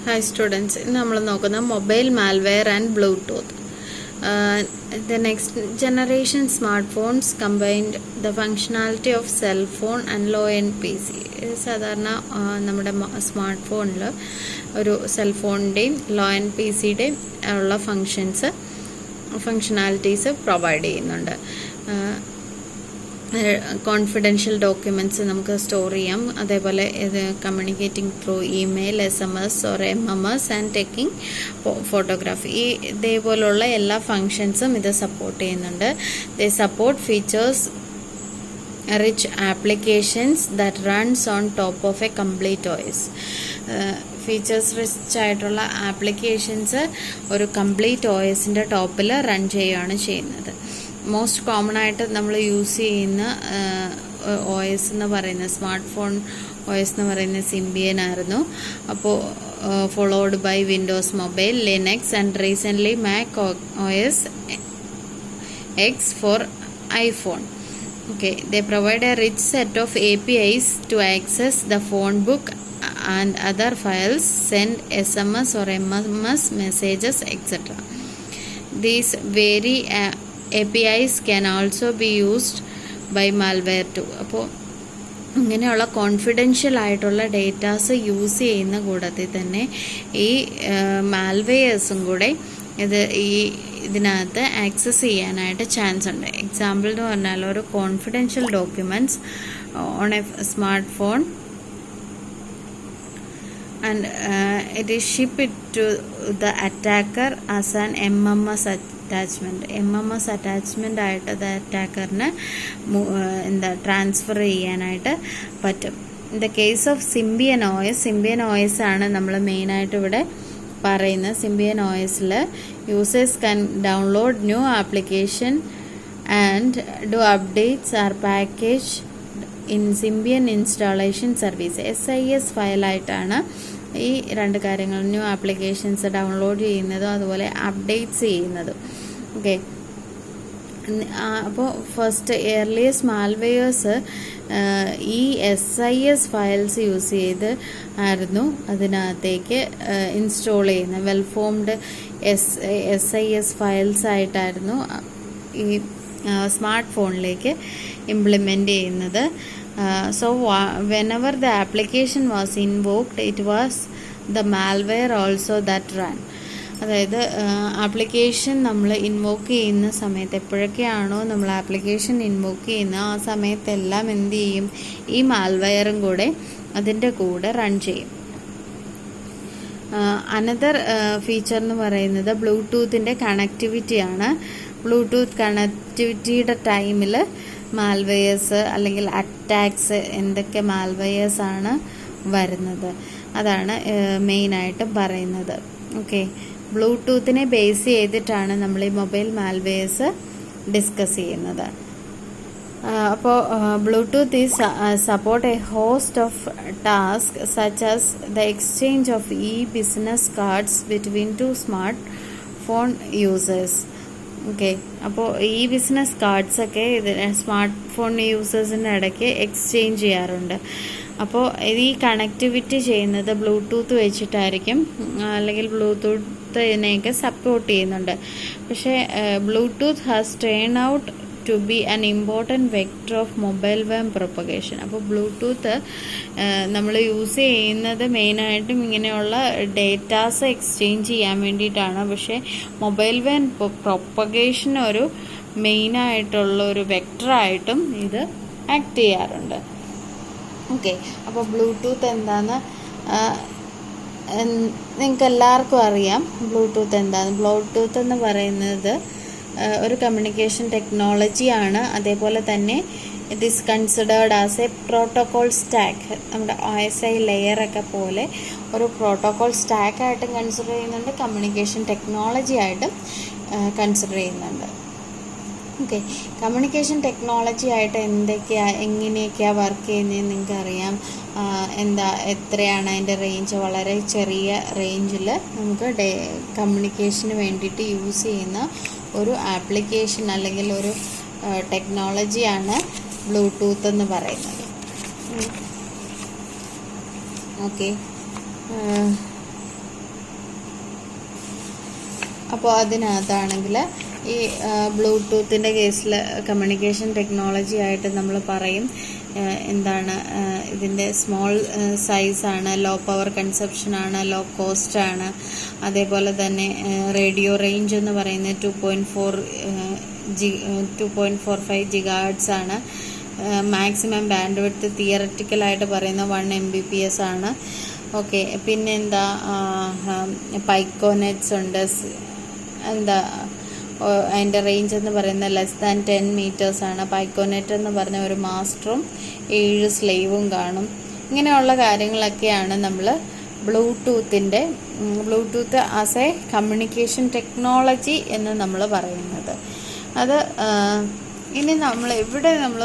Hi students, ഇന്ന് നമ്മൾ നോക്കുന്ന mobile malware and Bluetooth. The next generation smartphones combined the functionality of cell phone and low-end PC. സാധാരണ നമ്മുടെ smart ഫോണിൽ ഒരു സെൽ ഫോണിൻ്റെയും ലോ എൻഡ് പി സിയുടെയും ഉള്ള ഫങ്ഷനാലിറ്റീസ് പ്രൊവൈഡ് ചെയ്യുന്നുണ്ട്. കോൺഫിഡൻഷ്യൽ ഡോക്യുമെൻറ്റ്സ് നമുക്ക് സ്റ്റോർ ചെയ്യാം, അതേപോലെ ഇത് communicating through email, SMS or MMS and taking photography, ഇതേപോലുള്ള എല്ലാ ഫങ്ഷൻസും ഇത് സപ്പോർട്ട് ചെയ്യുന്നുണ്ട്. They support features rich applications that runs on top of a complete OS. Features rich ആയിട്ടുള്ള ആപ്ലിക്കേഷൻസ് ഒരു കംപ്ലീറ്റ് OSൻ്റെ ടോപ്പിൽ റൺ ചെയ്യുകയാണ് ചെയ്യുന്നത്. മോസ്റ്റ് കോമൺ ആയിട്ട് നമ്മൾ യൂസ് ചെയ്യുന്ന OS എന്ന് പറയുന്നത് സ്മാർട്ട് ഫോൺ OS എന്ന് പറയുന്നത് സിംബിയൻ ആയിരുന്നു. അപ്പോൾ followed by Windows mobile, Linux and recently Mac OS X for iPhone. Okay, they provide a rich set of APIs to access the phone book and other files, send SMS or MMS messages, etc. These very APIs can also be used by malware too. അപ്പോൾ ഇങ്ങനെയുള്ള confidential ആയിട്ടുള്ള datas use ചെയ്യുന്ന കൂടാതെ തന്നെ ഈ മാൽവെയേഴ്സും കൂടെ ഇതിനകത്ത് access ചെയ്യാനായിട്ട് ചാൻസ് ഉണ്ട്. എക്സാമ്പിൾ എന്ന് പറഞ്ഞാൽ ഒരു confidential documents on a smart phone and it is ship it to the attacker as an MMS attachment. MMS attachment ആയിട്ട് അത് അറ്റാക്കറിന് ട്രാൻസ്ഫർ ചെയ്യാനായിട്ട് പറ്റും. In the case of Symbian OS ആണ് നമ്മൾ മെയിനായിട്ട് ഇവിടെ പറയുന്നത്. സിംബിയൻ OSൽ users can download new application and do updates are package in Symbian installation service. SIS ഫയലായിട്ടാണ് ഈ രണ്ട് കാര്യങ്ങൾ, ന്യൂ ആപ്ലിക്കേഷൻസ് ഡൗൺലോഡ് ചെയ്യുന്നതും അതുപോലെ അപ്ഡേറ്റ്സ് ചെയ്യുന്നതും. ഓക്കെ, അപ്പോൾ ഫസ്റ്റ് എയർലിയസ്റ്റ് മാൽവെയേഴ്സ് ഈ SIS ഫയൽസ് യൂസ് ചെയ്ത് ആയിരുന്നു അതിനകത്തേക്ക് ഇൻസ്റ്റോൾ ചെയ്യുന്നത്. വെൽ ഫോംഡ് SIS ഫയൽസ് ആയിട്ടായിരുന്നു ഈ സ്മാർട്ട് ഫോണിലേക്ക് ഇംപ്ലിമെൻ്റ് ചെയ്യുന്നത്. So whenever the application was invoked it was the malware also that run. അതായത് ആപ്ലിക്കേഷൻ നമ്മൾ ഇൻവോക്ക് ചെയ്യുന്ന സമയത്ത്, എപ്പോഴൊക്കെയാണോ നമ്മൾ ആപ്ലിക്കേഷൻ ഇൻവോക്ക് ചെയ്യുന്നത് ആ സമയത്തെല്ലാം എന്ത് ചെയ്യും, ഈ മാൽവെയറും കൂടെ അതിൻ്റെ കൂടെ റൺ ചെയ്യും. അനദർ ഫീച്ചർ എന്ന് പറയുന്നത് ബ്ലൂടൂത്തിൻ്റെ കണക്ടിവിറ്റിയാണ്. ബ്ലൂടൂത്ത് കണക്ടിവിറ്റിയുടെ ടൈമിൽ മാൽവെയേഴ്സ് അല്ലെങ്കിൽ അറ്റാക്സ്, എന്തൊക്കെ മാൽവെയേഴ്സാണ് വരുന്നത് അതാണ് മെയിനായിട്ട് പറയുന്നത്. ഓക്കെ, ബ്ലൂടൂത്തിനെ ബേസ് ചെയ്തിട്ടാണ് നമ്മൾ ഈ മൊബൈൽ മാൽവെയേഴ്സ് ഡിസ്കസ് ചെയ്യുന്നത്. അപ്പോൾ Bluetooth is support A host of task such as the exchange of business cards between two smart phone users. Okay, അപ്പോൾ ബിസിനസ് കാർഡ്സൊക്കെ സ്മാർട്ട് ഫോൺ യൂസേഴ്സിൻ്റെ ഇടയ്ക്ക് എക്സ്ചേഞ്ച് ചെയ്യാറുണ്ട്. അപ്പോൾ ഈ കണക്ടിവിറ്റി ചെയ്യുന്നത് ബ്ലൂടൂത്ത് വെച്ചിട്ടായിരിക്കും, അല്ലെങ്കിൽ ബ്ലൂടൂത്തിനെയൊക്കെ സപ്പോർട്ട് ചെയ്യുന്നുണ്ട്. പക്ഷേ Bluetooth has turn out to be an important vector of mobile worm propagation. അപ്പോൾ ബ്ലൂടൂത്ത് നമ്മൾ യൂസ് ചെയ്യുന്നത് മെയിനായിട്ടും ഇങ്ങനെയുള്ള ഡേറ്റാസ് എക്സ്ചേഞ്ച് ചെയ്യാൻ വേണ്ടിയിട്ടാണ്. പക്ഷേ മൊബൈൽ വേം പ്രൊപ്പഗേഷൻ ഒരു മെയിനായിട്ടുള്ള ഒരു വെക്ടറായിട്ടും ഇത് ആക്ട് ചെയ്യാറുണ്ട്. ഓക്കെ, അപ്പോൾ ബ്ലൂടൂത്ത് എന്താണെന്ന് നിങ്ങൾക്ക് എല്ലാവർക്കും അറിയാം. ബ്ലൂടൂത്ത് എന്താണ്? ബ്ലൂടൂത്ത് എന്ന് പറയുന്നത് ഒരു കമ്മ്യൂണിക്കേഷൻ ടെക്നോളജിയാണ്. അതേപോലെ തന്നെ it is considered as A protocol stack. നമ്മുടെ OSI ലെയറൊക്കെ പോലെ ഒരു പ്രോട്ടോകോൾ സ്റ്റാക്കായിട്ടും കൺസിഡർ ചെയ്യുന്നുണ്ട്, കമ്മ്യൂണിക്കേഷൻ ടെക്നോളജി ആയിട്ടും കൺസിഡർ ചെയ്യുന്നുണ്ട്. ഓക്കെ, കമ്മ്യൂണിക്കേഷൻ ടെക്നോളജി ആയിട്ട് എങ്ങനെയൊക്കെയാണ് വർക്ക് ചെയ്യുന്നതെന്ന് നിങ്ങൾക്ക് അറിയാം. എത്രയാണ് അതിൻ്റെ റേഞ്ച്? വളരെ ചെറിയ റേഞ്ചിൽ നമുക്ക് കമ്മ്യൂണിക്കേഷന് വേണ്ടിയിട്ട് യൂസ് ചെയ്യുന്ന ഒരു ആപ്ലിക്കേഷൻ അല്ലെങ്കിൽ ഒരു ടെക്നോളജിയാണ് ബ്ലൂടൂത്ത് എന്ന് പറയുന്നത്. ഓക്കെ, അപ്പോൾ അതിനകത്താണെങ്കിൽ ഈ ബ്ലൂടൂത്തിൻ്റെ കേസിൽ കമ്മ്യൂണിക്കേഷൻ ടെക്നോളജി ആയിട്ട് നമ്മൾ പറയും എന്താണ് ഇതിൻ്റെ സ്മോൾ സൈസാണ്, ലോ പവർ കൺസപ്ഷനാണ്, ലോ കോസ്റ്റാണ്. അതേപോലെ തന്നെ റേഡിയോ റേഞ്ച് എന്ന് പറയുന്നത് 2.45 GHz ആണ്. മാക്സിമം ബാൻഡ് വിഡ്ത്ത് തിയററ്റിക്കലായിട്ട് പറയുന്ന 1 Mbps ആണ്. ഓക്കെ, പിന്നെന്താ പൈക്കോനെറ്റ്സ് ഉണ്ട്. അതിൻ്റെ റേഞ്ച് എന്ന് പറയുന്നത് ലെസ് ദാൻ 10 meters ആണ്. പൈക്കോനെറ്റ് എന്ന് പറഞ്ഞ ഒരു മാസ്റ്ററും 7 സ്ലേവും കാണും. ഇങ്ങനെയുള്ള കാര്യങ്ങളൊക്കെയാണ് നമ്മൾ Bluetooth as A communication technology എന്ന് നമ്മൾ പറയുന്നത്. അത് ഇനി ഇവിടെ നമ്മൾ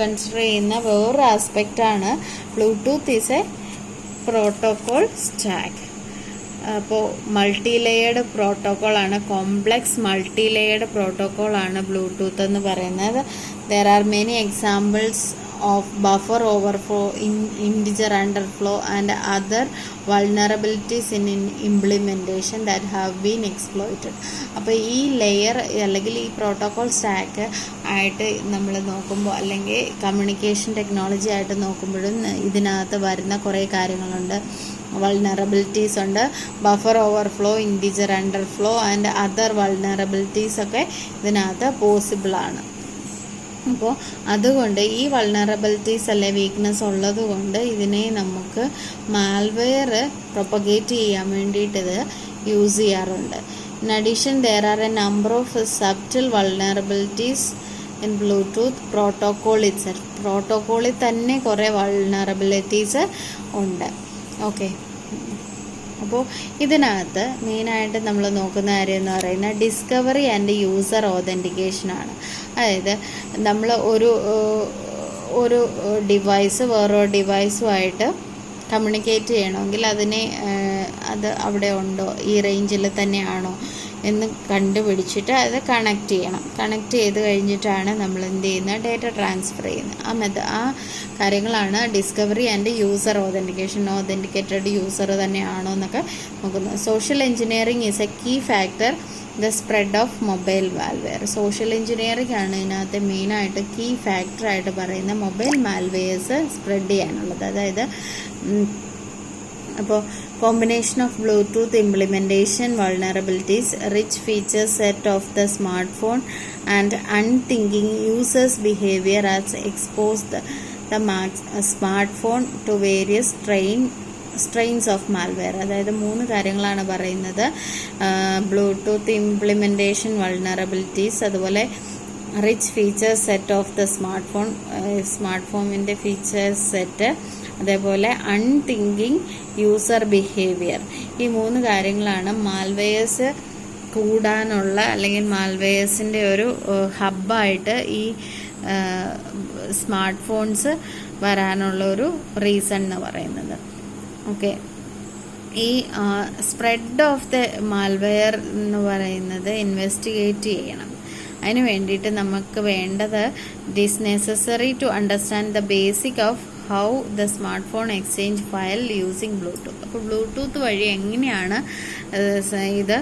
കൺസിഡർ ചെയ്യുന്ന വേറൊരു ആസ്പെക്റ്റാണ് Bluetooth is a protocol stack. അപ്പോൾ മൾട്ടി ലെയേർഡ് പ്രോട്ടോക്കോളാണ്, കോംപ്ലക്സ് മൾട്ടി ലെയേർഡ് പ്രോട്ടോക്കോളാണ് ബ്ലൂടൂത്ത് എന്ന് പറയുന്നത്. There are many examples of buffer overflow, integer underflow and other vulnerabilities in implementation that have been exploited. അപ്പോൾ ഈ ലെയർ അല്ലെങ്കിൽ ഈ പ്രോട്ടോകോൾ സ്റ്റാക്ക് ആയിട്ട് നമ്മൾ നോക്കുമ്പോൾ, അല്ലെങ്കിൽ കമ്മ്യൂണിക്കേഷൻ ടെക്നോളജി ആയിട്ട് നോക്കുമ്പോഴും ഇതിനകത്ത് വരുന്ന കുറേ കാര്യങ്ങളുണ്ട്. വൾനറബിലിറ്റീസ് ഉണ്ട്, buffer overflow, integer underflow and other vulnerabilities ഒക്കെ ഇതിനകത്ത് പോസിബിളാണ്. അപ്പോൾ അതുകൊണ്ട് ഈ വൾനറബിലിറ്റീസ് അല്ലെ വീക്ക്നെസ് ഉള്ളത് കൊണ്ട് ഇതിനെ നമുക്ക് മാൽവെയർ പ്രൊപ്പഗേറ്റ് ചെയ്യാൻ വേണ്ടിയിട്ട് ഇത് യൂസ് ചെയ്യാറുണ്ട്. In addition there are a number of subtle vulnerabilities in Bluetooth protocol itself. പ്രോട്ടോക്കോളിൽ തന്നെ കുറേ വൾനറബിലിറ്റീസ് ഉണ്ട്. ഓക്കെ, അപ്പോൾ ഇതിനകത്ത് മെയിനായിട്ട് നമ്മൾ നോക്കുന്ന കാര്യം എന്ന് പറയുന്നത് ഡിസ്കവറി ആൻഡ് യൂസർ ഓതൻറ്റിക്കേഷനാണ്. അതായത് നമ്മൾ ഒരു ഡിവൈസ് വേറൊരു ഡിവൈസുമായിട്ട് കമ്മ്യൂണിക്കേറ്റ് ചെയ്യണമെങ്കിൽ അത് അവിടെ ഉണ്ടോ, ഈ റേഞ്ചിൽ തന്നെയാണോ എന്ന് കണ്ടുപിടിച്ചിട്ട് അത് കണക്ട് ചെയ്യണം. കണക്ട് ചെയ്ത് കഴിഞ്ഞിട്ടാണ് നമ്മൾ എന്ത് ചെയ്യുന്നത്, ഡേറ്റ ട്രാൻസ്ഫർ ചെയ്യുന്നത്. ആ കാര്യങ്ങളാണ് discovery and user authentication. Authenticated user തന്നെയാണോ എന്നൊക്കെ നോക്കുന്നത്. Social engineering is a key factor the spread of mobile malware. Social engineering ആണ് ഇതിനകത്ത് മെയിനായിട്ട് കീ ഫാക്ടറായിട്ട് പറയുന്ന മൊബൈൽ മാൽവെയർസ് സ്പ്രെഡ് ചെയ്യാനുള്ളത്. അതായത് അപ്പോൾ combination of Bluetooth implementation vulnerabilities, rich feature set of the smartphone and unthinking users behavior has exposed the smartphone to various strains of malware. അതായത് 3 കാര്യങ്ങളാണ് പറയുന്നത്. ബ്ലൂടൂത്ത് ഇംപ്ലിമെൻറ്റേഷൻ വൾനറബിലിറ്റീസ്, അതുപോലെ rich feature set of the സ്മാർട്ട്ഫോണിൻ്റെ features set, അതേപോലെ unthinking user behaviour. ഈ 3 കാര്യങ്ങളാണ് malwares കൂടാനുള്ള അല്ലെങ്കിൽ മാൽവെയേഴ്സിൻ്റെ ഒരു ഹബ്ബായിട്ട് ഈ സ്മാർട്ട് ഫോൺസ് വരാനുള്ള ഒരു റീസൺ എന്ന് പറയുന്നത്. ഓക്കെ, ഈ സ്പ്രെഡ് ഓഫ് ദ മാൽവെയർ എന്ന് പറയുന്നത് ഇൻവെസ്റ്റിഗേറ്റ് ചെയ്യണം. അതിന് വേണ്ടിയിട്ട് നമുക്ക് വേണ്ടത് it is necessary to understand the basic of how the smart phone exchange file using Bluetooth. അപ്പോൾ ബ്ലൂടൂത്ത് വഴി എങ്ങനെയാണ് ഇത്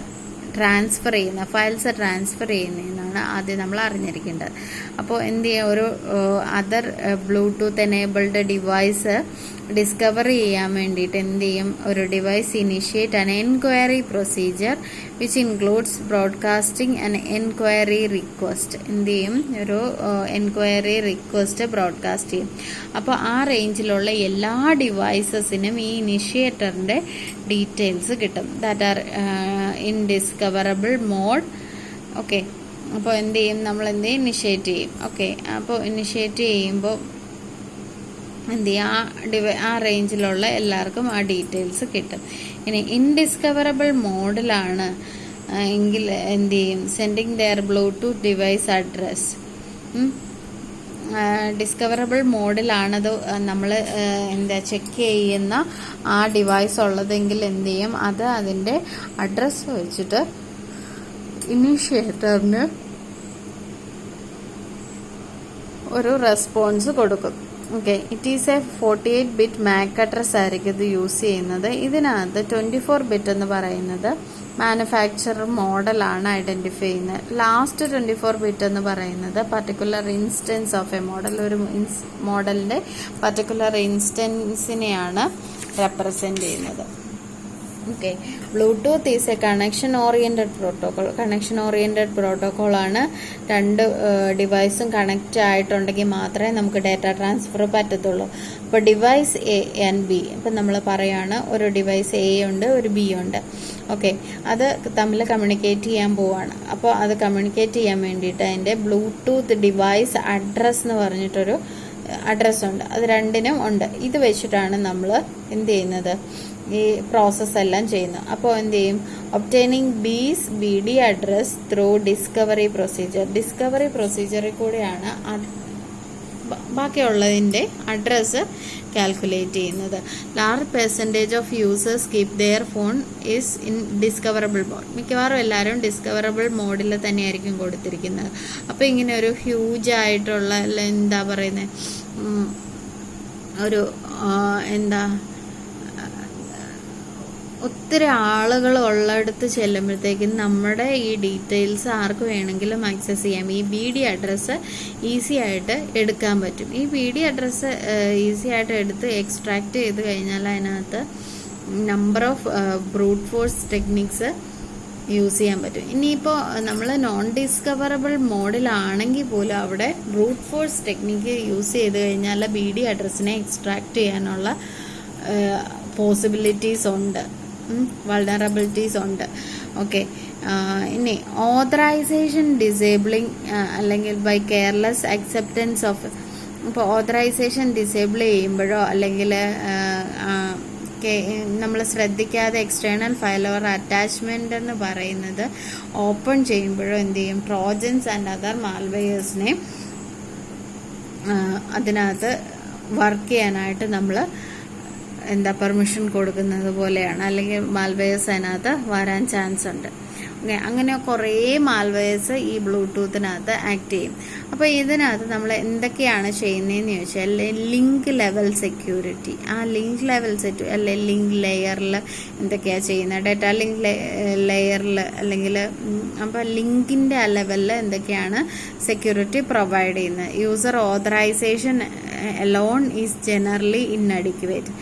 ട്രാൻസ്ഫർ ചെയ്യുന്നത്, ഫയൽസ് ട്രാൻസ്ഫർ ചെയ്യുന്നതെന്നാണ് ആദ്യം നമ്മൾ അറിഞ്ഞിരിക്കേണ്ടത്. അപ്പോൾ എന്ത് ചെയ്യുക, ഒരു other Bluetooth enabled device discover ചെയ്യാൻ വേണ്ടിയിട്ട് എന്ത് ചെയ്യും, ഒരു device initiate an enquiry procedure which includes broadcasting and enquiry request. എന്ത് ചെയ്യും, ഒരു എൻക്വയറി റിക്വസ്റ്റ് ബ്രോഡ്കാസ്റ്റ് ചെയ്യും. അപ്പോൾ ആ റേഞ്ചിലുള്ള എല്ലാ ഡിവൈസസിനും ഈ ഇനിഷ്യേറ്ററിൻ്റെ ഡീറ്റെയിൽസ് കിട്ടും. That are in discoverable mode. Okay, അപ്പോൾ എന്ത് ചെയ്യും, നമ്മൾ എന്ത് ചെയ്യും, ഇനിഷ്യേറ്റ് ചെയ്യും. ഓക്കെ, അപ്പോൾ ഇനിഷ്യേറ്റ് ചെയ്യുമ്പോൾ എന്ത് ചെയ്യും, ആ റേഞ്ചിലുള്ള എല്ലാവർക്കും ആ ഡീറ്റെയിൽസ് കിട്ടും. ഇനി ഇൻഡിസ്കവറബിൾ മോഡിലാണ് എങ്കിൽ എന്ത് ചെയ്യും, sending their Bluetooth device address. Discoverable മോഡിലാണത് നമ്മൾ ചെക്ക് ചെയ്യുന്ന ആ ഡിവൈസ് ഉള്ളതെങ്കിൽ എന്ത് ചെയ്യും, അത് അതിൻ്റെ അഡ്രസ്സ് വെച്ചിട്ട് ഇനീഷ്യേറ്ററിന് ഒരു റെസ്പോൺസ് കൊടുക്കും. Okay, it is A 48 bit Mac address ആയിരിക്കും ഇത് യൂസ് ചെയ്യുന്നത്. ഇതിനകത്ത് 24 ബിറ്റ് എന്ന് പറയുന്നത് മാനുഫാക്ചറർ മോഡലാണ് ഐഡൻറ്റിഫൈ ചെയ്യുന്നത്. ലാസ്റ്റ് 24 ബിറ്റ് എന്ന് പറയുന്നത് particular instance of a model, ഒരു മോഡലിൻ്റെ പർട്ടിക്കുലർ ഇൻസ്റ്റൻസിനെയാണ് റെപ്രസെൻ്റ് ചെയ്യുന്നത്. Okay, Bluetooth is a connection oriented protocol. Connection oriented പ്രോട്ടോക്കോളാണ്. രണ്ട് ഡിവൈസും കണക്റ്റ് ആയിട്ടുണ്ടെങ്കിൽ മാത്രമേ നമുക്ക് ഡാറ്റ ട്രാൻസ്ഫർ പറ്റത്തുള്ളൂ. അപ്പോൾ ഡിവൈസ് എ ആൻഡ് ബി, ഇപ്പം നമ്മൾ പറയുകയാണ് ഒരു ഡിവൈസ് എ ഉണ്ട്, ഒരു ബി ഉണ്ട്. ഓക്കെ, അത് തമ്മിൽ കമ്മ്യൂണിക്കേറ്റ് ചെയ്യാൻ പോവാണ്. അപ്പോൾ അത് കമ്മ്യൂണിക്കേറ്റ് ചെയ്യാൻ വേണ്ടിയിട്ട് അതിൻ്റെ ബ്ലൂടൂത്ത് ഡിവൈസ് അഡ്രസ്സ് എന്ന് പറഞ്ഞിട്ടൊരു അഡ്രസ്സുണ്ട്. അത് രണ്ടിനും ഉണ്ട്. ഇത് വെച്ചിട്ടാണ് നമ്മൾ എന്ത് ചെയ്യുന്നത്, ഈ പ്രോസസ്സ് എല്ലാം ചെയ്യുന്നു. അപ്പോൾ എന്ത് ചെയ്യും, obtaining B's BD address through discovery procedure. Discovery പ്രൊസീജിയറിൽ കൂടെയാണ് ബാക്കിയുള്ളതിൻ്റെ അഡ്രസ്സ് കാൽക്കുലേറ്റ് ചെയ്യുന്നത്. Large percentage of users keep their phone is in discoverable mode. മിക്കവാറും എല്ലാവരും ഡിസ്കവറബിൾ മോഡിൽ തന്നെയായിരിക്കും കൊടുത്തിരിക്കുന്നത്. അപ്പോൾ ഇങ്ങനെ ഒരു ഹ്യൂജ് ആയിട്ടുള്ള എന്താ പറയുന്നത്, ഒരു എന്താ ഒത്തിരി ആളുകൾ ഉള്ളിടത്ത് ചെല്ലുമ്പോഴത്തേക്കും നമ്മുടെ ഈ ഡീറ്റെയിൽസ് ആർക്ക് വേണമെങ്കിലും ആക്സസ് ചെയ്യാം. ഈ BD അഡ്രസ്സ് ഈസി ആയിട്ട് എടുക്കാൻ പറ്റും. ഈ BD അഡ്രസ്സ് ഈസി ആയിട്ട് എടുത്ത് എക്സ്ട്രാക്ട് ചെയ്ത് കഴിഞ്ഞാൽ അതിനകത്ത് number of brute force techniques use ചെയ്യാൻ പറ്റും. ഇനിയിപ്പോൾ നമ്മൾ നോൺ ഡിസ്കവറബിൾ മോഡിലാണെങ്കിൽ പോലും അവിടെ ബ്രൂട്ട് ഫോഴ്സ് ടെക്നിക്ക് യൂസ് ചെയ്ത് കഴിഞ്ഞാൽ BD അഡ്രസ്സിനെ എക്സ്ട്രാക്ട് ചെയ്യാനുള്ള പോസിബിലിറ്റീസ് ഉണ്ട്, വൾണറബിലിറ്റീസ് ഉണ്ട്. ഓക്കെ, ഇനി ഓതറൈസേഷൻ ഡിസേബിളിങ് അല്ലെങ്കിൽ ബൈ കെയർലെസ് അക്സെപ്റ്റൻസ് ഓഫ്. ഇപ്പോൾ ഓതറൈസേഷൻ ഡിസേബിൾ ചെയ്യുമ്പോഴോ അല്ലെങ്കിൽ നമ്മൾ ശ്രദ്ധിക്കാതെ എക്സ്റ്റേണൽ ഫയൽ ഓർ അറ്റാച്ച്മെൻ്റ് എന്ന് പറയുന്നത് ഓപ്പൺ ചെയ്യുമ്പോഴോ എന്ത് ചെയ്യും, ട്രോജൻസ് ആൻഡ് അതർ മാൽവെയേഴ്സിനെ അതിനകത്ത് വർക്ക് ചെയ്യാനായിട്ട് നമ്മൾ പെർമിഷൻ കൊടുക്കുന്നത് പോലെയാണ്. അല്ലെങ്കിൽ മാൽവെയേഴ്സ് അതിനകത്ത് വരാൻ ചാൻസ് ഉണ്ട്. അങ്ങനെ കുറേ മാൽവെയേഴ്സ് ഈ ബ്ലൂടൂത്തിനകത്ത് ആക്ട് ചെയ്യും. അപ്പോൾ ഇതിനകത്ത് നമ്മൾ എന്തൊക്കെയാണ് ചെയ്യുന്നതെന്ന് ചോദിച്ചാൽ ലിങ്ക് ലെവൽ സെക്യൂരിറ്റി, ആ ലിങ്ക് ലെവൽ ലിങ്ക് ലെയറിൽ എന്തൊക്കെയാണ് ചെയ്യുന്നത്, ഡാറ്റ ലിങ്ക് ലെയറിൽ അല്ലെങ്കിൽ അപ്പോൾ ലിങ്കിൻ്റെ ആ ലെവലിൽ എന്തൊക്കെയാണ് സെക്യൂരിറ്റി പ്രൊവൈഡ് ചെയ്യുന്നത്. User authorization alone is generally inadequate.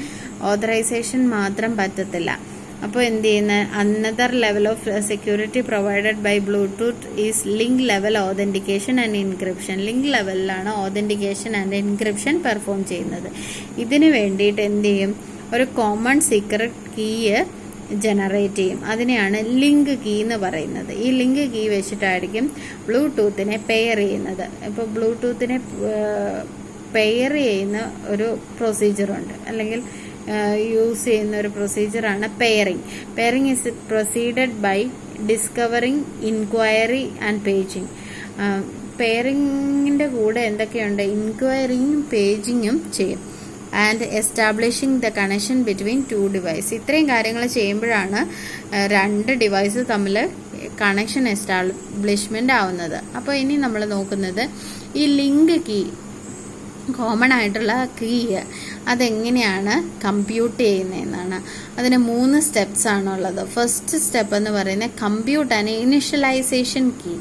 Authorization മാത്രം പറ്റത്തില്ല. അപ്പോൾ എന്ത് ചെയ്യുന്ന another level of security provided by Bluetooth is link level authentication and encryption. Link ലെവലിലാണ് ഓതൻറ്റിക്കേഷൻ ആൻഡ് ഇൻക്രിപ്ഷൻ പെർഫോം ചെയ്യുന്നത്. ഇതിന് വേണ്ടിയിട്ട് എന്ത് ചെയ്യും, ഒരു കോമൺ സീക്രട്ട് കീ ജനറേറ്റ് ചെയ്യും. അതിനെയാണ് ലിങ്ക് കീ എന്ന് പറയുന്നത്. ഈ ലിങ്ക് കീ വെച്ചിട്ടായിരിക്കും ബ്ലൂടൂത്തിനെ പെയർ ചെയ്യുന്നത്. ഇപ്പോൾ ബ്ലൂടൂത്തിനെ പെയർ ചെയ്യുന്ന ഒരു പ്രൊസീജിയറുണ്ട്, അല്ലെങ്കിൽ യൂസ് ചെയ്യുന്ന ഒരു പ്രൊസീജിയറാണ് pairing. Pairing is proceeded by discovering, inquiry and paging. പെയറിങ്ങിൻ്റെ കൂടെ എന്തൊക്കെയുണ്ട്, ഇൻക്വയറിയും പേജിങ്ങും ചെയ്യും. And establishing the connection between two device. ഇത്രയും കാര്യങ്ങൾ ചെയ്യുമ്പോഴാണ് രണ്ട് ഡിവൈസ് തമ്മിൽ കണക്ഷൻ എസ്റ്റാബ്ലിഷ്മെൻ്റ് ആവുന്നത്. അപ്പോൾ ഇനി നമ്മൾ നോക്കുന്നത് ഈ ലിങ്ക് കീ, കോമൺ ആയിട്ടുള്ള കീ അതെങ്ങനെയാണ് കമ്പ്യൂട്ട് ചെയ്യുന്നതെന്നാണ്. അതിന് 3 സ്റ്റെപ്സ് ആണുള്ളത്. ഫസ്റ്റ് സ്റ്റെപ്പ് എന്ന് പറയുന്നത് compute and initialization key.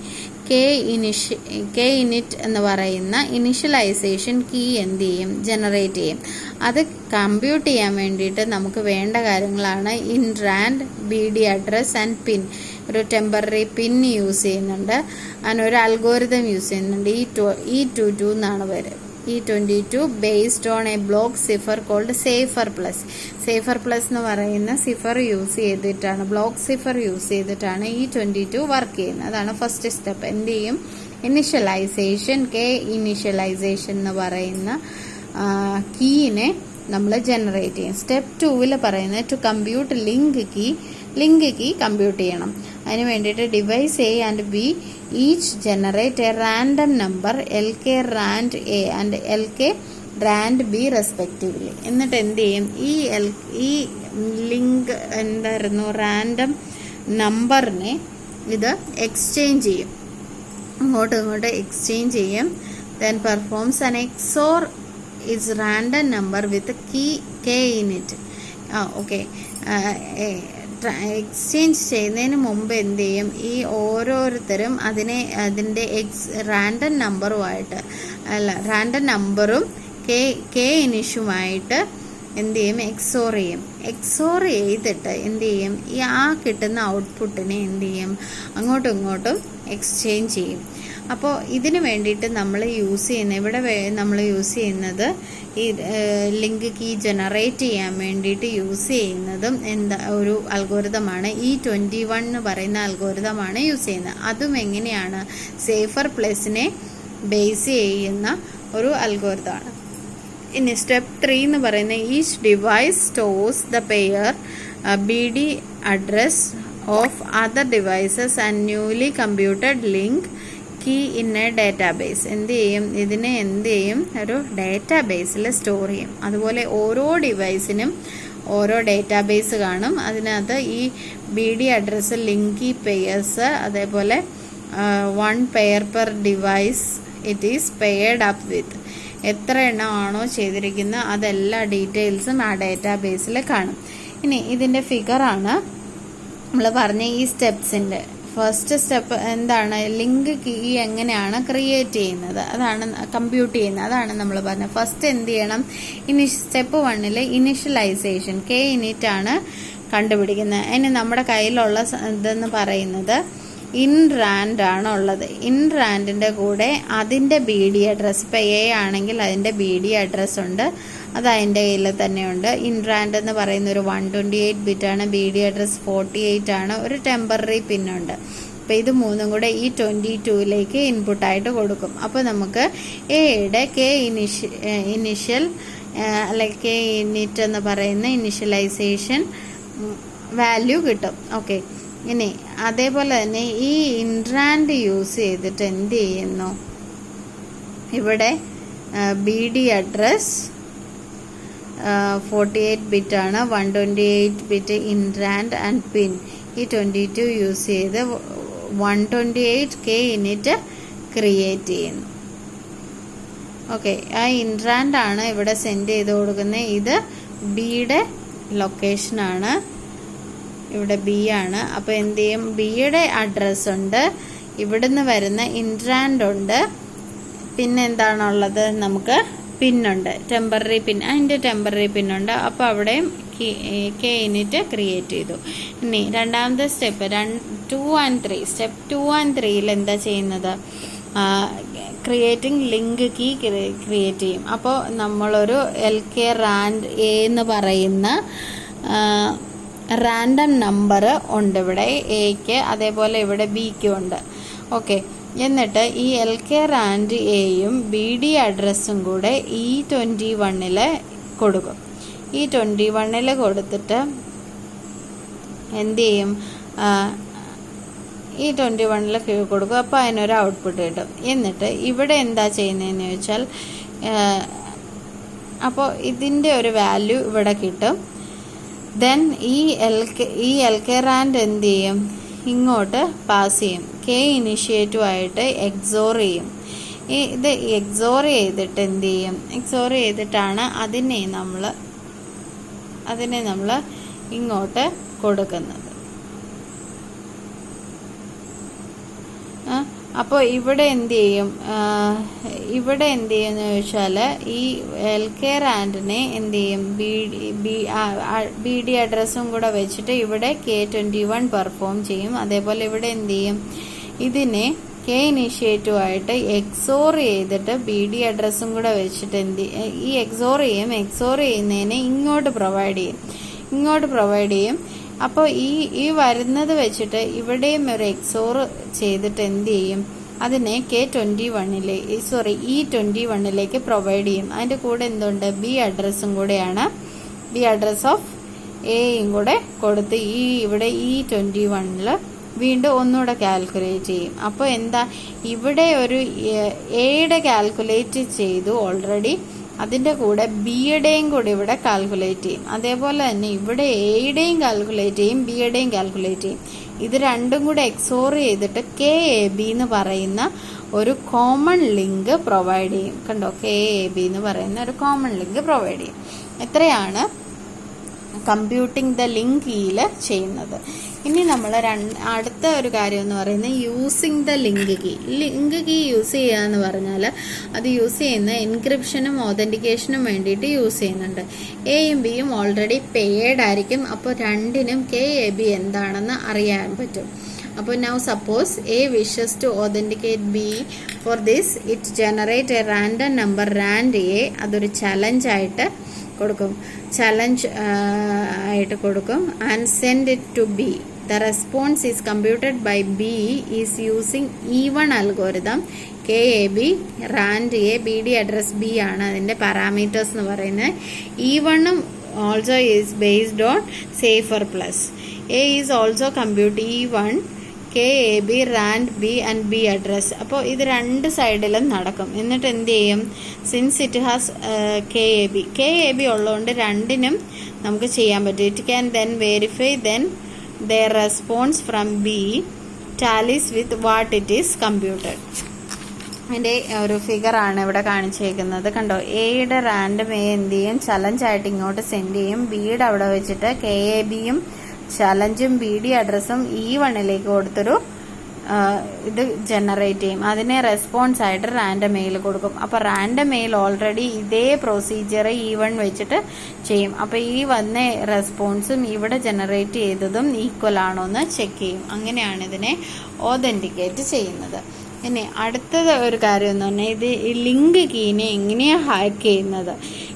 K init എന്ന് പറയുന്ന ഇനിഷ്യലൈസേഷൻ കീ എന്ത് ചെയ്യും, ജനറേറ്റ് ചെയ്യും. അത് കമ്പ്യൂട്ട് ചെയ്യാൻ വേണ്ടിയിട്ട് നമുക്ക് വേണ്ട കാര്യങ്ങളാണ് in rand, BD address and pin. ഒരു ടെമ്പററി പിൻ യൂസ് ചെയ്യുന്നുണ്ട്, അതിനൊരു അൽഗോരിതം യൂസ് ചെയ്യുന്നുണ്ട്. E22 എന്നാണ് പേര്. E22 based on a block cipher called SAFER plus. SAFER plus എന്ന് പറയുന്ന സിഫർ യൂസ് ചെയ്തിട്ടാണ്, ബ്ലോക്ക് സിഫർ യൂസ് ചെയ്തിട്ടാണ് E22 വർക്ക് ചെയ്യുന്നത്. അതാണ് ഫസ്റ്റ് സ്റ്റെപ്പ്. എന്ത് ചെയ്യും, ഇനിഷ്യലൈസേഷൻ, ഇനിഷ്യലൈസേഷൻ എന്ന് പറയുന്ന കീനെ നമ്മൾ ജനറേറ്റ് ചെയ്യും. സ്റ്റെപ്പ് 2 പറയുന്നത് to compute link key compute ചെയ്യണം. അതിന് വേണ്ടിയിട്ട് device A and B each generate a random number LK rand A and LK rand B respectively. എന്നിട്ട് എന്ത് ചെയ്യും, ഈ ലിങ്ക് എന്തായിരുന്നു, റാൻഡം നമ്പറിനെ ഇത് എക്സ്ചേഞ്ച് ചെയ്യും, അങ്ങോട്ടും ഇങ്ങോട്ട് എക്സ്ചേഞ്ച് ചെയ്യും. Then performs an XOR is random number with k in it. Okay, exchange ചെയ്യുന്നതിന് മുമ്പ് എന്ത് ചെയ്യും, ഈ ഓരോരുത്തരും അതിൻ്റെ റാൻഡം നമ്പറുമായിട്ട് റാൻഡം നമ്പറും കെ ഇനിഷുമായിട്ട് എന്ത് ചെയ്യും, എക്സോർ ചെയ്തിട്ട് എന്ത് ചെയ്യും, ഈ കിട്ടുന്ന ഔട്ട്പുട്ടിനെ എന്ത് ചെയ്യും, അങ്ങോട്ടും ഇങ്ങോട്ടും എക്സ്ചേഞ്ച് ചെയ്യും. അപ്പോൾ ഇതിന് വേണ്ടിയിട്ട് നമ്മൾ നമ്മൾ യൂസ് ചെയ്യുന്നത് ഈ ലിങ്ക് കീ ജനറേറ്റ് ചെയ്യാൻ വേണ്ടിയിട്ട് യൂസ് ചെയ്യുന്നതും ഒരു അൽഗോരിതമാണ്. E21 എന്ന് പറയുന്ന അൽഗോരിതമാണ് യൂസ് ചെയ്യുന്നത്. അതും എങ്ങനെയാണ്, സേഫർ പ്ലസിനെ ബേസ് ചെയ്യുന്ന ഒരു അൽഗോരിതമാണ്. ഇനി സ്റ്റെപ്പ് 3 എന്ന് പറയുന്ന each device stores the pair BD address of other devices and newly computed link key in a database. ഇതിനെ ഒരു ഡാറ്റാബേസിൽ സ്റ്റോർ ചെയ്യും. അതുപോലെ ഓരോ ഡിവൈസിനും ഓരോ ഡാറ്റാബേസ് കാണും. അതിനകത്ത് ഈ BD address, link key pairs, അതേപോലെ 1 pair per device it is paired up with. എത്ര എണ്ണമാണോ ചെയ്തിരിക്കുന്നത് അതെല്ലാ ഡീറ്റെയിൽസും ആ ഡാറ്റാബേസിൽ കാണും. ഇനി ഇതിൻ്റെ ഫിഗറാണ് നമ്മൾ പറഞ്ഞ ഈ സ്റ്റെപ്സിൻ്റെ. ഫസ്റ്റ് സ്റ്റെപ്പ് എന്താണ്, ലിങ്ക് കീ എങ്ങനെയാണ് ക്രിയേറ്റ് ചെയ്യുന്നത്, കമ്പ്യൂട്ട് ചെയ്യുന്നത്, അതാണ് നമ്മൾ പറഞ്ഞത്. ഫസ്റ്റ് എന്ത് ചെയ്യണം, സ്റ്റെപ്പ് 1 ഇനിഷ്യലൈസേഷൻ k init ആണ് കണ്ടുപിടിക്കുന്നത്. അതിന് നമ്മുടെ കയ്യിലുള്ള ഇതെന്ന് പറയുന്നത് ഇൻറാൻഡ് ആണ് ഉള്ളത്. ഇൻറാൻഡിൻ്റെ കൂടെ അതിൻ്റെ BD അഡ്രസ്സ്, ഇപ്പോൾ A ആണെങ്കിൽ അതിൻ്റെ BD അഡ്രസ്സ് ഉണ്ട്, അത് അതിൻ്റെ കയ്യിൽ തന്നെയുണ്ട്. ഇൻറാൻഡ് എന്ന് പറയുന്ന ഒരു 128 ബിറ്റാണ്, BD അഡ്രസ്സ് 48 ആണ്, ഒരു ടെമ്പററി പിന്നുണ്ട്. അപ്പോൾ ഇത് മൂന്നും കൂടെ ഈ 22ലേക്ക് ഇൻപുട്ടായിട്ട് കൊടുക്കും. അപ്പോൾ നമുക്ക് എയുടെ ഇനിഷ്യൽ അല്ലെങ്കിൽ k init എന്ന് പറയുന്ന ഇനിഷ്യലൈസേഷൻ വാല്യൂ കിട്ടും. ഓക്കെ, ഇനി അതേപോലെ തന്നെ ഈ ഇൻറാൻഡ് യൂസ് ചെയ്തിട്ട് എന്ത് ചെയ്യുന്നു, ഇവിടെ BD അഡ്രസ് 48 ബിറ്റാണ്, 128 ബിറ്റ് ഇൻറാൻഡ് ആൻഡ് പിൻ ഈ 22 യൂസ് ചെയ്ത് 128 k init ക്രിയേറ്റ് ചെയ്യുന്നു. ഓക്കെ, ആ ഇൻറാൻഡ് ആണ് ഇവിടെ സെൻഡ് ചെയ്ത് കൊടുക്കുന്നത്. ഇത് ബിയുടെ ലൊക്കേഷനാണ്, ഇവിടെ B ആണ്. അപ്പോൾ എന്ത് ചെയ്യും, ബിയുടെ അഡ്രസ്സ് ഉണ്ട്, ഇവിടുന്ന് വരുന്ന ഇൻറാൻഡ് ഉണ്ട്, പിന്നെ എന്താണുള്ളത്, നമുക്ക് പിന്നുണ്ട്, ടെമ്പററി പിൻ, അതിൻ്റെ ടെമ്പററി പിന്നുണ്ട്. അപ്പോൾ അവിടെയും k init ക്രിയേറ്റ് ചെയ്തു. ഇനി രണ്ടാമത്തെ സ്റ്റെപ്പ് 2 and 3. സ്റ്റെപ്പ് 2 and 3 എന്താ ചെയ്യുന്നത്, ക്രിയേറ്റിംഗ് ലിങ്ക് കീ ക്രിയേറ്റ് ചെയ്യും. അപ്പോൾ നമ്മളൊരു LK-RAND A എന്ന് പറയുന്ന റാൻഡം നമ്പർ ഉണ്ട് ഇവിടെ എക്ക്, അതേപോലെ ഇവിടെ ബിക്കും ഉണ്ട്. ഓക്കെ, എന്നിട്ട് ഈ LK-RAND Aയും BD അഡ്രസ്സും കൂടെ E21 കൊടുക്കും. E21 കൊടുത്തിട്ട് എന്ത് ചെയ്യും, E21 കൊടുക്കും. അപ്പോൾ അതിനൊരു ഔട്ട്പുട്ട് കിട്ടും. എന്നിട്ട് ഇവിടെ എന്താ ചെയ്യുന്നതെന്ന് ചോദിച്ചാൽ, അപ്പോൾ ഇതിൻ്റെ ഒരു വാല്യൂ ഇവിടെ കിട്ടും. ദെൻ ഈ LK-RAND എന്ത് ചെയ്യും, ഇങ്ങോട്ട് പാസ് ചെയ്യും, k ഇനിഷ്യേറ്റീവായിട്ട് എക്സോർ ചെയ്യും. ഇത് എക്സോർ ചെയ്തിട്ട് എന്ത് ചെയ്യും, എക്സോർ ചെയ്തിട്ടാണ് അതിനെ നമ്മൾ ഇങ്ങോട്ട് കൊടുക്കുന്നത്. അപ്പോൾ ഇവിടെ എന്ത് ചെയ്യും, എന്ന് ചോദിച്ചാൽ ഈ LK-RANDനെ എന്ത് ചെയ്യും, BD അഡ്രസ്സും കൂടെ വെച്ചിട്ട് ഇവിടെ K21 പെർഫോം ചെയ്യും. അതേപോലെ ഇവിടെ എന്ത് ചെയ്യും, ഇതിനെ k ഇനിഷ്യേറ്റീവായിട്ട് എക്സോർ ചെയ്തിട്ട് BD അഡ്രസ്സും കൂടെ വെച്ചിട്ട് ഈ എക്സോർ ചെയ്യുന്നതിനെ ഇങ്ങോട്ട് പ്രൊവൈഡ് ചെയ്യും. അപ്പോൾ ഈ വരുന്നത് വെച്ചിട്ട് ഇവിടെയും ഒരു എക്സോർ ചെയ്തിട്ട് എന്ത് ചെയ്യും, അതിനെ E21 പ്രൊവൈഡ് ചെയ്യും. അതിൻ്റെ കൂടെ എന്തുണ്ട്, B അഡ്രസ്സും കൂടെയാണ്, B അഡ്രസ് ഓഫ് Aയും കൂടെ കൊടുത്ത് ഇവിടെ E21 വീണ്ടും ഒന്നുകൂടെ കാൽക്കുലേറ്റ് ചെയ്യും. അപ്പോൾ എന്താ, ഇവിടെ ഒരു എയുടെ കാൽക്കുലേറ്റ് ചെയ്തു ഓൾറെഡി, അതിൻ്റെ കൂടെ ബിയുടെയും കൂടി ഇവിടെ കാൽക്കുലേറ്റ് ചെയ്യും. അതേപോലെ തന്നെ ഇവിടെ എയുടെയും കാൽക്കുലേറ്റ് ചെയ്യും, ബിയുടെയും കാൽക്കുലേറ്റ് ചെയ്യും. ഇത് രണ്ടും കൂടെ എക്സോർ ചെയ്തിട്ട് KAB എന്ന് പറയുന്ന ഒരു കോമൺ ലിങ്ക് പ്രൊവൈഡ് ചെയ്യും. കണ്ടോ, KAB എന്ന് പറയുന്ന ഒരു കോമൺ ലിങ്ക് പ്രൊവൈഡ് ചെയ്യും. എത്രയാണ് കമ്പ്യൂട്ടിംഗ് ദ ലിങ്ക് കീയിൽ ചെയ്യുന്നത്. ഇനി നമ്മൾ അടുത്ത ഒരു കാര്യം എന്ന് പറയുന്നത് using the link key. Link key use ചെയ്യുക എന്ന് പറഞ്ഞാൽ അത് യൂസ് ചെയ്യുന്ന എൻക്രിപ്ഷനും ഓതൻറ്റിക്കേഷനും വേണ്ടിയിട്ട് യൂസ് ചെയ്യുന്നുണ്ട്. എയും ബിയും ഓൾറെഡി പെയ്ഡ് ആയിരിക്കും. അപ്പോൾ രണ്ടിനും KAB എന്താണെന്ന് അറിയാൻ പറ്റും. അപ്പോൾ now suppose A wishes to authenticate B. For this it generate a random number rand A. അതൊരു ചലഞ്ചായിട്ട് കൊടുക്കും, and send it to B. The response is computed by B is using E1 algorithm. KAB, RAND A, BD address B ആണ് അതിൻ്റെ parameters എന്ന് പറയുന്നത്. E1 also is based on Safer Plus. A is also compute E1, KAB, RAND B and B address. അപ്പോൾ ഇത് രണ്ട് സൈഡിലും നടക്കും. എന്നിട്ട് എന്ത് ചെയ്യും? സിൻസ് ഇറ്റ് ഹാസ് KAB ഉള്ളതുകൊണ്ട് രണ്ടിനും നമുക്ക് ചെയ്യാൻ പറ്റും. It can then verify then their response from B tallies with what it is computed. അതിൻ്റെ ഒരു ഫിഗറാണ് ഇവിടെ കാണിച്ചേക്കുന്നത്. കണ്ടോ, എയുടെ റാൻഡം എ എന്ത് ചെയ്യും? ചലഞ്ചായിട്ട് ഇങ്ങോട്ട് സെൻഡ് ചെയ്യും. ബിയുടെ അവിടെ വെച്ചിട്ട് KABയും ചലഞ്ചും BD അഡ്രസ്സും E1ലേക്ക് കൊടുത്തൊരു ഇത് ജനറേറ്റ് ചെയ്യും. അതിനെ റെസ്പോൺസ് ആയിട്ട് റാൻഡം മെയിൽ കൊടുക്കും. അപ്പോൾ റാൻഡം മെയിൽ ഓൾറെഡി ഇതേ പ്രൊസീജിയർ E1 വെച്ചിട്ട് ചെയ്യും. അപ്പോൾ ഈ വന്ന റെസ്പോൺസും ഇവിടെ ജനറേറ്റ് ചെയ്തതും ഈക്വൽ ആണോ എന്ന് ചെക്ക് ചെയ്യും. അങ്ങനെയാണ് ഇതിനെ ഓതൻറ്റിക്കേറ്റ് ചെയ്യുന്നത്. ഇനി അടുത്തത് ഒരു കാര്യം എന്ന് പറഞ്ഞാൽ ഇത് ഈ ലിങ്ക് കീനെ എങ്ങനെയാണ് ഹാക്ക് ചെയ്യുന്നത്.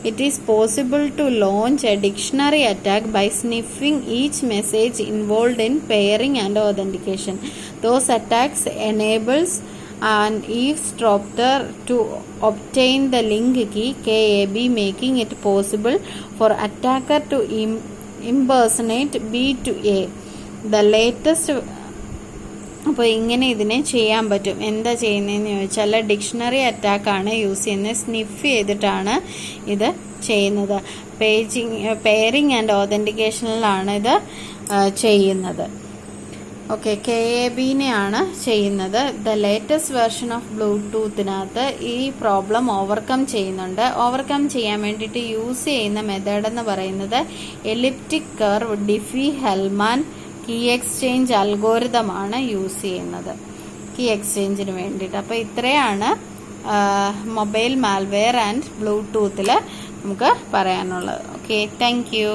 It is possible to launch a dictionary attack by sniffing each message involve in pairing and authentication. Those attacks enables an eavesdropper to obtain the link key KAB, making it possible for attacker to impersonate B to A. The latest അപ്പോൾ ഇങ്ങനെ ഇതിനെ ചെയ്യാൻ പറ്റും. എന്താ ചെയ്യുന്നതെന്ന് ചോദിച്ചാൽ dictionary അറ്റാക്കാണ് use ചെയ്യുന്നത്. Sniff ചെയ്തിട്ടാണ് ഇത് ചെയ്യുന്നത്. പെയറിംഗ് ആൻഡ് ഓതൻറ്റിക്കേഷനിലാണ് ഇത് ചെയ്യുന്നത്. ഓക്കെ, KABനെയാണ് ചെയ്യുന്നത്. ദ ലേറ്റസ്റ്റ് വെർഷൻ ഓഫ് ബ്ലൂടൂത്തിനകത്ത് ഈ പ്രോബ്ലം ഓവർകം ചെയ്യുന്നുണ്ട്. ഓവർകം ചെയ്യാൻ വേണ്ടിയിട്ട് യൂസ് ചെയ്യുന്ന മെത്തേഡ് എന്ന് പറയുന്നത് elliptic curve Diffie Hellman key exchange അൽഗോരിതമാണ് യൂസ് ചെയ്യുന്നത് കീ എക്സ്ചേഞ്ചിന് വേണ്ടിയിട്ട്. അപ്പോൾ ഇത്രയാണ് മൊബൈൽ മാൽവെയർ ആൻഡ് ബ്ലൂടൂത്തിൽ നമുക്ക് പറയാനുള്ളത്. Okay, thank U.